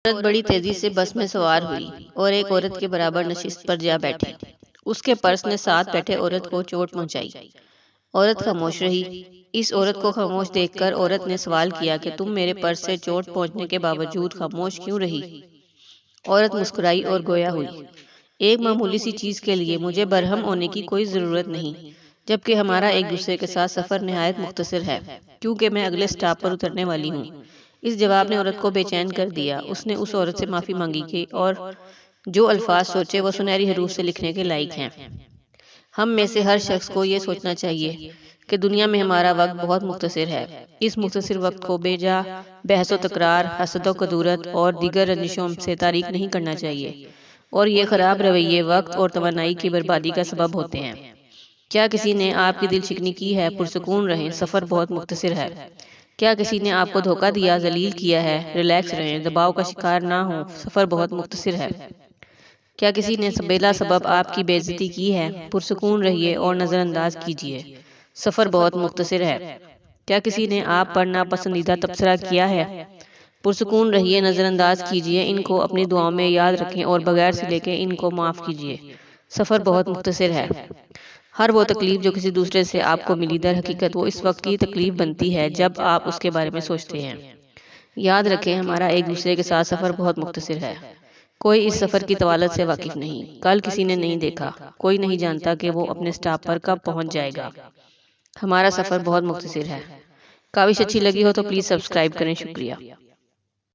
عورت بڑی تیزی سے بس میں سوار ہوئی اور ایک عورت کے برابر نشست پر جا بیٹھی۔ اس کے پرس نے ساتھ بیٹھے عورت کو چوٹ پہنچائی۔ عورت خاموش رہی۔ اس عورت کو خاموش دیکھ کر عورت نے سوال کیا کہ تم میرے پرس سے چوٹ پہنچنے کے باوجود خاموش کیوں رہی؟ عورت مسکرائی اور گویا ہوئی، ایک معمولی سی چیز کے لیے مجھے برہم ہونے کی کوئی ضرورت نہیں، جبکہ ہمارا ایک دوسرے کے ساتھ سفر نہایت مختصر ہے، کیونکہ میں اگلے سٹاپ پر اترنے والی ہوں۔ اس جواب نے عورت کو بے چین کر دیا۔ اس نے اس عورت سے معافی مانگی کہ اور جو الفاظ سوچے وہ سنہری حروف سے لکھنے کے لائق ہیں۔ ہم میں سے ہر شخص کو یہ سوچنا چاہیے کہ دنیا میں ہمارا وقت بہت مختصر ہے۔ اس مختصر وقت کو بے جا بحث و تکرار، حسد و کدورت اور دیگر رنجشوں سے تاریک نہیں کرنا چاہیے، اور یہ خراب رویے وقت اور توانائی کی بربادی کا سبب ہوتے ہیں۔ کیا کسی نے آپ کی دل شکنی کی ہے؟ پرسکون رہیں، سفر بہت مختصر ہے۔ کیا کسی نے آپ کو دھوکہ دیا، ذلیل کیا ہے؟ ریلیکس رہیں، دباؤ کا شکار نہ ہوں، سفر بہت مختصر ہے۔ کیا کسی نے بلا سبب آپ کی بے عزتی کی ہے؟ پرسکون رہیے اور نظر انداز کیجیے، سفر بہت مختصر ہے۔ کیا کسی نے آپ پر ناپسندیدہ تبصرہ کیا ہے؟ پرسکون رہیے، نظر انداز کیجیے، ان کو اپنی دعاؤں میں یاد رکھیں اور بغیر سلے کے ان کو معاف کیجیے، سفر بہت مختصر ہے۔ ہر وہ تکلیف جو کسی دوسرے سے آپ کو ملی، در حقیقت وہ اس وقت کی تکلیف بنتی ہے جب آپ اس کے بارے میں سوچتے ہیں۔ یاد رکھیں، ہمارا ایک دوسرے کے ساتھ سفر بہت مختصر ہے۔ کوئی اس سفر کی طوالت سے واقف نہیں۔ کل کسی نے نہیں دیکھا، کوئی نہیں جانتا کہ وہ اپنے سٹاپ پر کب پہنچ جائے گا۔ ہمارا سفر بہت مختصر ہے۔ کاوش اچھی لگی ہو تو پلیز سبسکرائب کریں۔ شکریہ۔